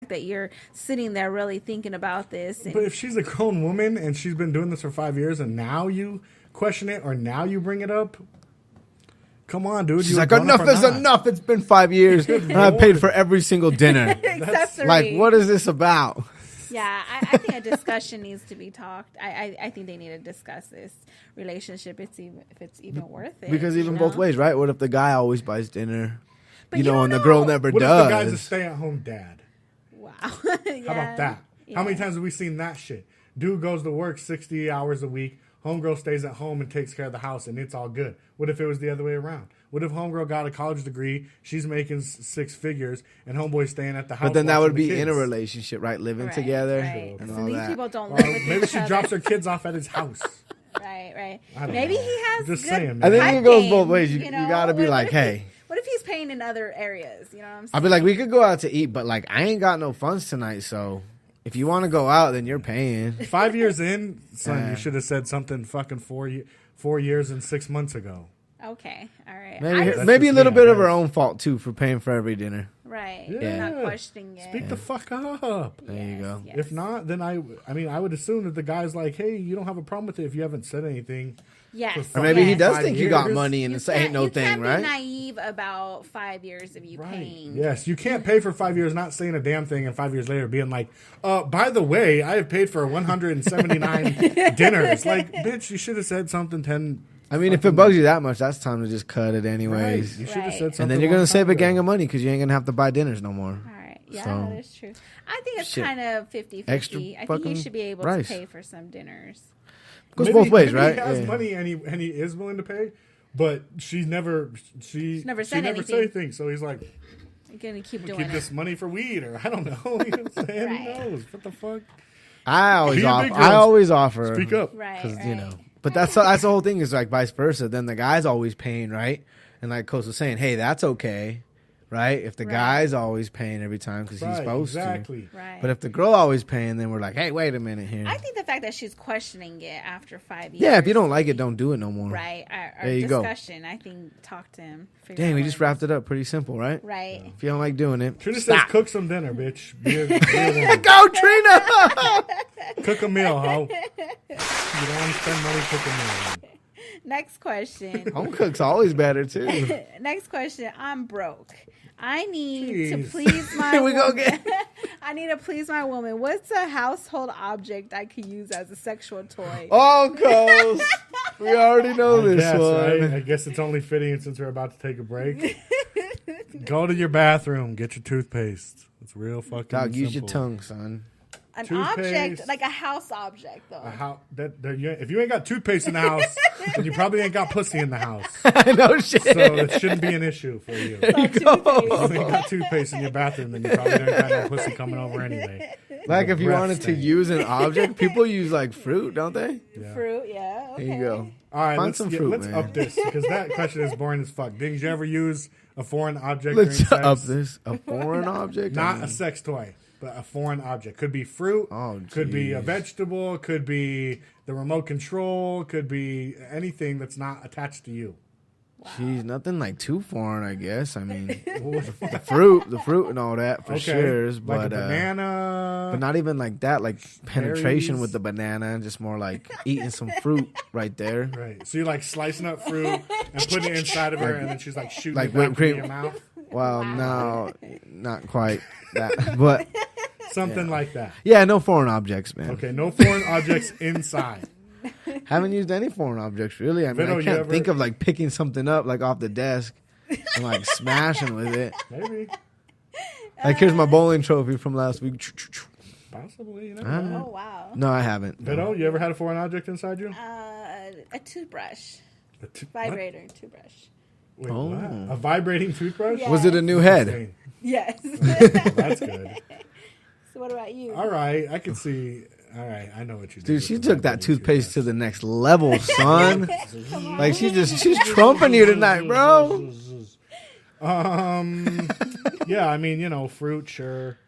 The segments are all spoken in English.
that you're sitting there really thinking about this. And But if she's a grown woman and she's been doing this for 5 years and now you question it or now you bring it up, come on, dude. She's like, enough is enough. It's been 5 years and I've paid for every single dinner. Like, what is this about? Yeah, I think a discussion needs to be talked. I think they need to discuss this relationship. If it's even worth it. Because even both ways, right? What if the guy always buys dinner, but and the girl never what does? If the guy's a stay-at-home dad? Wow. Yeah. How about that? Yeah. How many times have we seen that shit? Dude goes to work 60 hours a week. Homegirl stays at home and takes care of the house, and it's all good. What if it was the other way around? What if homegirl got a college degree, she's making 6 figures, and homeboy's staying at the house? But then that would be in a relationship, right? Living together and all these that. People don't live with maybe each she other. drops her kids off at his house. Right. I don't Maybe know. he has. Just good saying, man. I think it goes game, both ways. You got to be like, hey. What if he's paying in other areas? You know what I'm saying? I'll be like, we could go out to eat, but like, I ain't got no funds tonight, so if you want to go out, then you're paying. 5 years in, son, you should have said something fucking 4 years and 6 months ago. Okay, all right. Maybe a little bit of her own fault too for paying for every dinner. Right. Yeah. Not questioning it. Speak the fuck up. There you go. Yes. If not, then I would assume that the guy's like, hey, you don't have a problem with it if you haven't said anything. Yes. Or maybe he does 5 think you got years. money and it ain't no thing, right? You can't be naive about 5 years of you paying. Yes, you can't pay for 5 years, not saying a damn thing, and 5 years later being like, by the way, I have paid for 179 dinners. Like, bitch, you should have said something 10. I mean, if it bugs you that much, that's time to just cut it anyways. Right. You should have said something. And then you're going to save a gang of money because you ain't going to have to buy dinners no more. All right. Yeah, So, that's true. I think it's kind of 50-50. Extra I think you should be able rice. to pay for some dinners. Goes both ways, maybe right? He has money and he is willing to pay, but she never said anything. So he's like, you're going to keep doing keep this money for weed, or I don't know. You know what I'm saying? Right. Who knows? What the fuck? I always offer. Speak up. Right. Because, but that's the whole thing is like vice versa. Then the guy's always paying, right? And like Coach was saying, hey, that's okay, right? If the guy's always paying every time because he's supposed to. Right. But if the girl always paying, then we're like, hey, wait a minute here. I think the fact that she's questioning it after 5 years. Yeah, if you don't like it, don't do it no more. Right. Our there you discussion, I think, talk to him. Dang, we just wrapped it up pretty simple, right? Right. If you don't like doing it, Trina says, cook some dinner, bitch. Be a woman. Go, Trina! Cook a meal, ho. You don't want to spend money, cook a meal. Next question. Home cook's always better, too. Next question. I'm broke. I need to Jeez. please my Here we go woman. again. I need to please my woman. What's a household object I could use as a sexual toy? Oh, Coach. We already know this Yes, one. right? I guess it's only fitting since we're about to take a break. Go to your bathroom. Get your toothpaste. It's real fucking Dog, simple. use your tongue, son. An Toothpaste. object, like a house object, though. If you ain't got toothpaste in the house, then you probably ain't got pussy in the house. I know shit. So it shouldn't be an issue for you. If Toothpaste. you ain't got toothpaste in your bathroom, then you probably don't got no pussy coming over anyway. Like if you Breath wanted to stain. use an object, people use like fruit, don't they? Yeah. Fruit, yeah. Okay. There you go. All right, Find some fruit, let's man. up this because that question is boring as fuck. Did you ever use a foreign object Let's during sex? up this. A foreign object? Not a sex toy, but a foreign object. Could be fruit, could be a jeez. vegetable, could be the remote control, could be anything that's not attached to you. Jeez, nothing like too foreign, I guess. I mean, the fruit and all that for sure. Like But a banana. but not even like that, like penetration berries. with the banana, just more like eating some fruit right there. Right. So you're like slicing up fruit and putting it inside of her, and then she's like shooting like it back whipped cream. into your mouth. Well, no, not quite that, but Something like that. yeah, no foreign objects, man. Okay, no foreign objects inside. Haven't used any foreign objects really. I mean, Vito, I you can't ever- think of like picking something up like off the desk and like smashing with it. Maybe. Like here's my bowling trophy from last week. Possibly. You never know. Oh, wow. No, I haven't. Vito, you ever had a foreign object inside you? A toothbrush. A what? Vibrator toothbrush. Wait, Oh. what? A vibrating toothbrush? Yeah. Was it a new head? Insane. Yes. That's good. So what about you? All right, I can see. All right, I know what you did. Dude, with she the took that vibrating toothpaste to toothbrush. the next level, son. Like she's trumping you tonight, bro. Yeah, I mean, fruit, sure.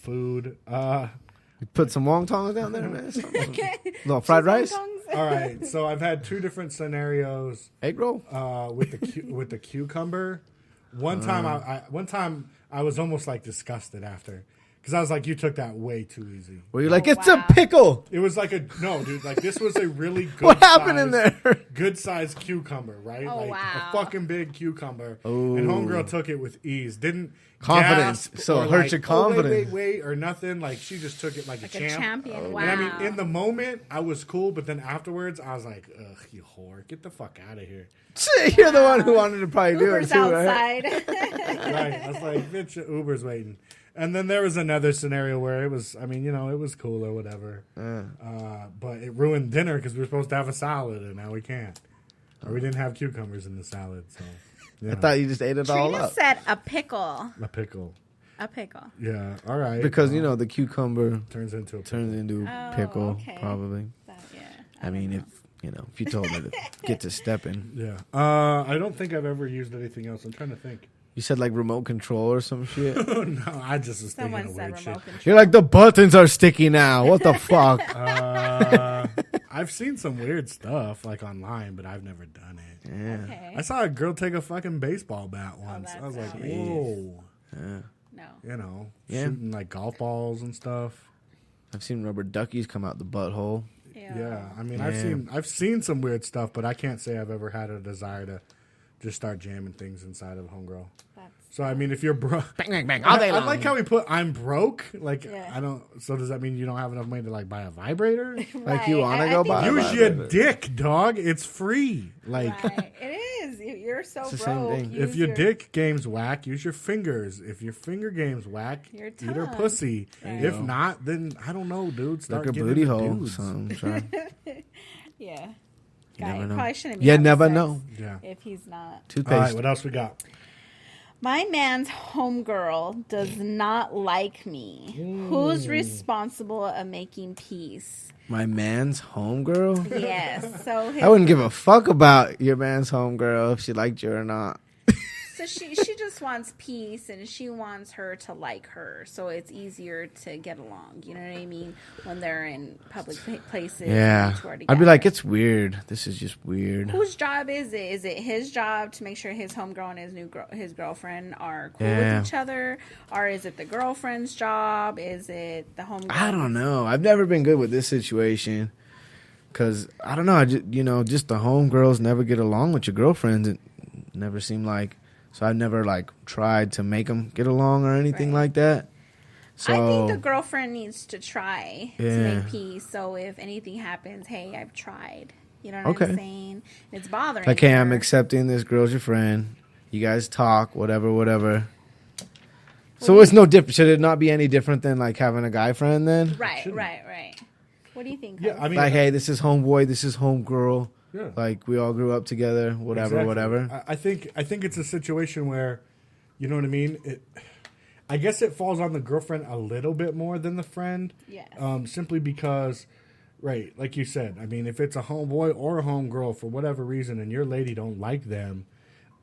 Food. You put some wontongs down there, man. Little fried rice, All right, so I've had two different scenarios egg roll. with the cucumber. One time I was almost like disgusted after. Because I was like, you took that way too easy. Were you like, it's a pickle? It was like no, dude. Like this was a really good. What happened in there? Good sized cucumber, right? Oh, like wow. a fucking big cucumber. Ooh. And homegirl took it with ease. Didn't Confidence. gasp So or it hurt like, your confidence. Oh, wait, or nothing. Like she just took it like a champion. Wow. And I mean, in the moment, I was cool, but then afterwards, I was like, ugh, you whore, get the fuck out of here. You're the one who wanted to probably Uber's do it too, outside. Right? I was like, bitch, Uber's waiting. And then there was another scenario where it was, I mean, it was cool or whatever. But it ruined dinner because we were supposed to have a salad and now we can't. Or we didn't have cucumbers in the salad. So I thought you just ate it all Trina up. said a pickle. A pickle. A pickle. Yeah, all right. Because, the cucumber turns into a pickle, okay. probably. Yeah. I mean, if you told me to get to stepping. Yeah. I don't think I've ever used anything else. I'm trying to think. You said like remote control or some shit? No, I just was Someone thinking of said weird remote shit. control. You're like, the buttons are sticky now. What the fuck? I've seen some weird stuff like online, but I've never done it. Yeah. Okay. I saw a girl take a fucking baseball bat once. I was like, that's whoa. No. Shooting like golf balls and stuff. I've seen rubber duckies come out the butthole. Ew. Yeah, I mean, Yeah. I've seen some weird stuff, but I can't say I've ever had a desire to just start jamming things inside of homegirl. So I mean, if you're broke, Bang, bang, bang. All day I long. like how we put "I'm broke." Like Yeah. I don't. So does that mean you don't have enough money to like buy a vibrator? Like you want to I go think buy a Use your vibrator. dick, dog. It's free. Like Right. It is. You're so It's the broke. same thing. if your dick game's whack, use your fingers. If your finger game's whack, Your eat her tongue. pussy. Right. If not, then I don't know, dude. Start Like a getting booty into hole. dudes. So I'm trying. Yeah. You never know. Probably shouldn't be You having never sex know. Yeah. if he's not. All right. Toothpaste. What else we got? My man's homegirl does not like me. Who's responsible of making peace? My man's homegirl? Yes. So I wouldn't give a fuck about your man's homegirl if she liked you or not. So she just wants peace, and she wants her to like her, so it's easier to get along. You know what I mean? When they're in public places. Yeah. and the two are I'd be together. like, it's weird. This is just weird. Whose job is it? Is it his job to make sure his homegirl and his girlfriend are cool Yeah. with each other, or is it the girlfriend's job? Is it the homegirl? I don't know. I've never been good with this situation. Because, I don't know. I just, just the homegirls never get along with your girlfriends. It never seemed like. So I've never, tried to make them get along or anything Right. like that. So, I think the girlfriend needs to try to Yeah. make peace. So if anything happens, hey, I've tried. You know what Okay. I'm saying? It's bothering like, hey, her. I'm accepting this girl's your friend. You guys talk, whatever. So it's no different. Should it not be any different than, having a guy friend then? Right. What do you think? Yeah, Coach? I mean, Like, hey, this is homeboy, this is homegirl. Yeah. Like, we all grew up together, whatever. I think it's a situation where, you know what I mean. I guess it falls on the girlfriend a little bit more than the friend. Yes. Simply because, right, like you said. I mean, if it's a homeboy or a homegirl for whatever reason, and your lady don't like them,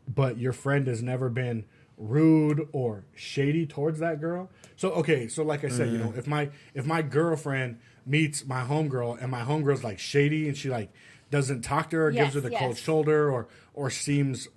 but your friend has never been rude or shady towards that girl. So okay, so like I said, if my girlfriend meets my homegirl and my homegirl's shady and she doesn't talk to her, gives her the cold shoulder, or seems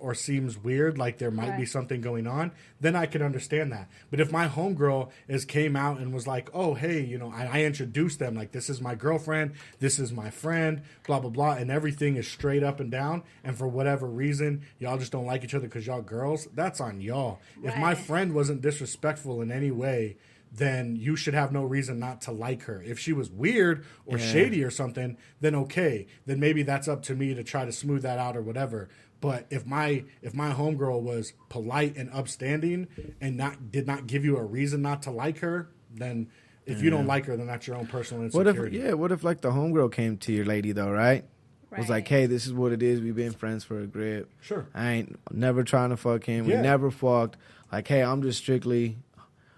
weird, like there might be something going on, then I can understand that. But if my homegirl came out and was like, oh hey, I introduced them, like this is my girlfriend, this is my friend, blah blah blah, and everything is straight up and down, and for whatever reason y'all just don't like each other because y'all girls, that's on y'all. If my friend wasn't disrespectful in any way, then you should have no reason not to like her. If she was weird or shady or something, then okay. Then maybe that's up to me to try to smooth that out or whatever. But if my homegirl was polite and upstanding and did not give you a reason not to like her, then if you don't like her, then that's your own personal insecurity. What if the homegirl came to your lady though, right? Was like, hey, this is what it is. We've been friends for a grip. Sure. I ain't never trying to fuck him. We never fucked. Like, hey,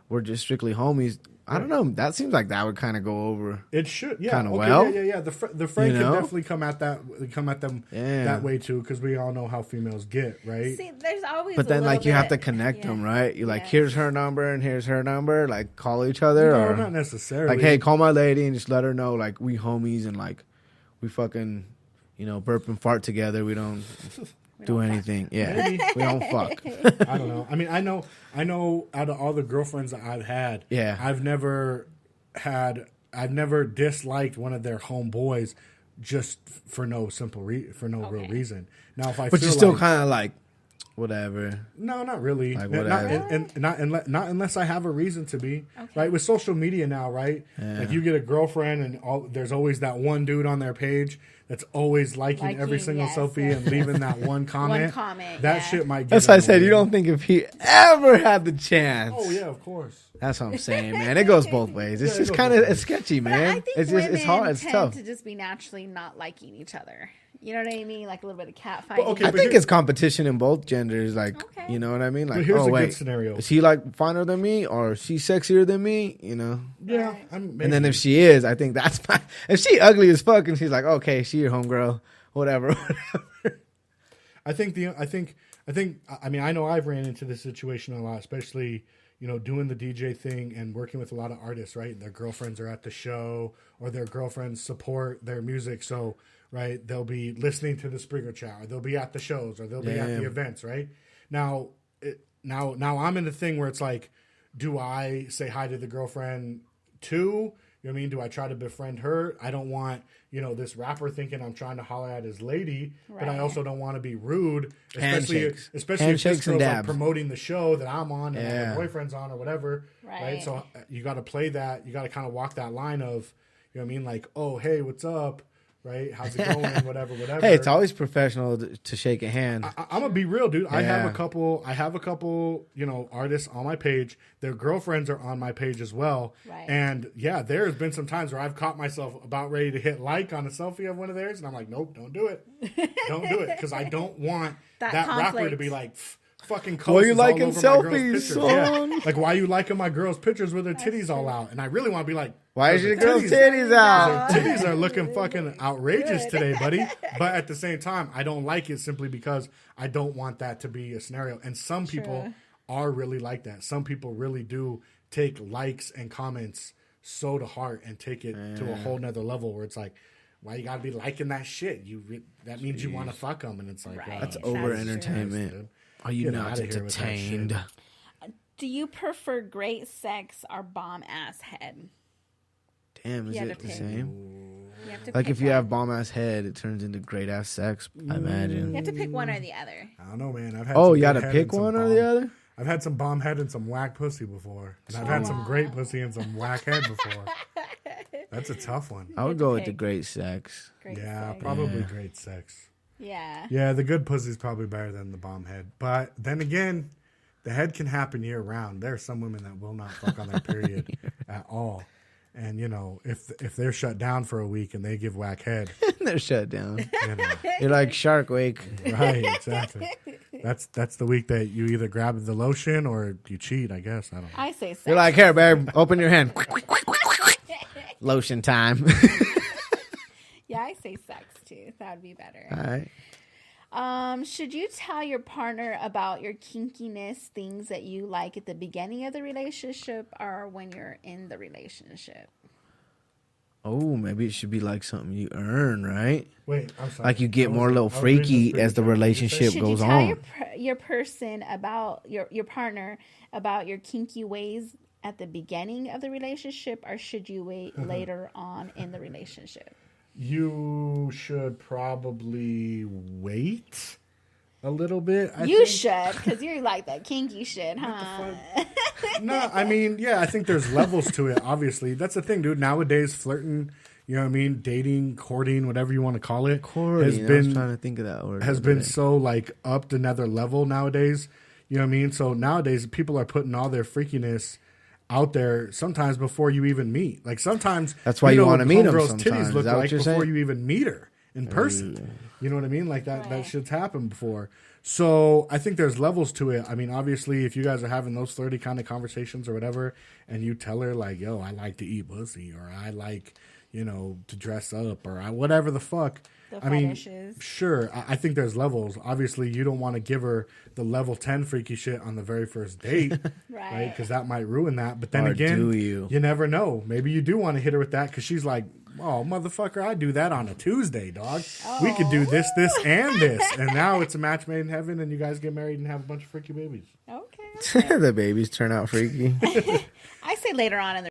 we're just strictly homies. I don't know. That seems like that would kind of go over. It should, yeah. Kind of okay, well. Yeah. The friend can definitely come at them that way too, because we all know how females get, right? See, there's always. But then, you have to connect them, right? You're like, here's her number and here's her number. Like, call each other, No, or not necessarily. like, hey, call my lady and just let her know, we homies and we fucking, burp and fart together. We don't. do anything. Yeah, Maybe. we don't fuck. I don't know. I mean, I know. Out of all the girlfriends that I've had, Yeah. I've never disliked one of their homeboys just for no real reason. Now, if I But feel you're still like, kind of like, whatever. no, not really. Like, Not, whatever. not unless I have a reason to be. Right, with social media now, right? Yeah. Like you get a girlfriend, and there's always that one dude on their page that's always liking every single selfie and leaving that one comment. That shit might get That's why I said annoying. you don't think if he ever had the chance. Oh yeah, of course. That's what I'm saying, man. It goes both ways. It's just kind of sketchy, But man. I think It's women it's hard. It's tend tough. to just be naturally not liking each other. You know what I mean? Like a little bit of catfighting. Well, okay, I but think it's competition in both genders. Like, Okay. you know what I mean? Like, But here's oh a wait, good scenario. is he like finer than me or is she sexier than me? You know. Yeah, Right. and And then if she is, I think that's fine. If she ugly as fuck and she's like, okay, she your homegirl, whatever. I mean, I know I've ran into this situation a lot, especially, doing the DJ thing and working with a lot of artists, right? Their girlfriends are at the show or their girlfriends support their music. So, right, they'll be listening to the Springer Chat or they'll be at the shows or they'll be at the events, right? Now I'm in the thing where it's like, do I say hi to the girlfriend too? You know what I mean? Do I try to befriend her? I don't want, this rapper thinking I'm trying to holler at his lady, but I Right. also don't want to be rude, Handshakes. especially if this Handshakes and girl's like dabs. promoting the show that I'm on and Yeah. my boyfriend's on or whatever, right? Right. So you got to play that. You got to kind of walk that line of, you know what I mean? Like, oh, hey, what's up? Right? How's it going? whatever. Hey, it's always professional to shake a hand. I'm gonna be real, dude. I have Yeah. a couple, artists on my page. Their girlfriends are on my page as well. Right. And yeah, there's been some times where I've caught myself about ready to hit like on a selfie of one of theirs, and I'm like, nope, don't do it. Don't do it. Because I don't want That rapper conflict. to be like, fucking Why you coast is all liking over my girl's selfies, pictures. son? Yeah. Like, why you liking my girl's pictures with her titties all out? And I really want to be like, Why is her your girl's titties out? Her titties are looking fucking outrageous today, buddy. But at the same time, I don't like it simply because I don't want that to be a scenario. And some people are really like that. Some people really do take likes and comments so to heart and take it to a whole nother level where it's like, why you gotta be liking that shit? That means you want to fuck them, and it's like, Right. That's That's over true. entertainment. dude. Are you Get not outta here with that entertained? shit. Do you prefer great sex or bomb ass head? Damn, is You had it to the pick. same? You have to Like pick if you one. have bomb ass head, it turns into great ass sex. I imagine. You have to pick one or the other. I don't know, man. I've had Oh, some you good got to head pick and some one or bomb- the other. I've had some bomb head and some whack pussy before. And I've had some great pussy and some whack head before. That's a tough one. I would to go with the pick. great sex. Great Yeah, sex. probably great sex. Yeah. Yeah, the good pussy's probably better than the bomb head. But then again, the head can happen year round. There are some women that will not fuck on their period at all. And if they're shut down for a week and they give whack head, They're shut down. you know, You're like Shark Wake. right? Exactly. That's the week that you either grab the lotion or you cheat. I guess I don't know. I say sex. You're like, here, babe, open your hand. Lotion time. Yeah, I say sex too. That would be better. All right. Should you tell your partner about your kinkiness, things that you like at the beginning of the relationship or when you're in the relationship? Oh, maybe it should be like something you earn, right? Wait, I'm sorry. Like you get I was- more little I was reading freaky the as the script. relationship Should goes you tell on. your person about your partner about your kinky ways at the beginning of the relationship, or should you wait later on in the relationship? You should probably wait a little bit. I You think. should, because you're like that kinky shit, huh? No, I mean, yeah, I think there's levels to it, obviously. That's the thing, dude. Nowadays, flirting, you know what I mean? Dating, courting, whatever you want to call it, Corey, I was trying to think of that word. has the other been day. so, like, up to another level nowadays. You know what I mean? So nowadays, people are putting all their freakiness out there sometimes before you even meet. Like, sometimes... That's why you know wanna what meet 'em homegirls' sometimes. titties look Is that what like you're before saying? you even meet her in person. You know what I mean? Like, that Right. shit's happened before. So I think there's levels to it. I mean, obviously, if you guys are having those flirty kind of conversations or whatever, and you tell her, like, yo, I like to eat pussy, or I like, to dress up or whatever the fuck. The I mean, fetishes. sure, I think there's levels. Obviously, you don't want to give her the level 10 freaky shit on the very first date, right? Because that might ruin that. But then again, you never know. Maybe you do want to hit her with that because she's like, oh, motherfucker, I do that on a Tuesday, dog. Oh. We could do this, and this. And now it's a match made in heaven, and you guys get married and have a bunch of freaky babies. Okay. The babies turn out freaky. I say later on in the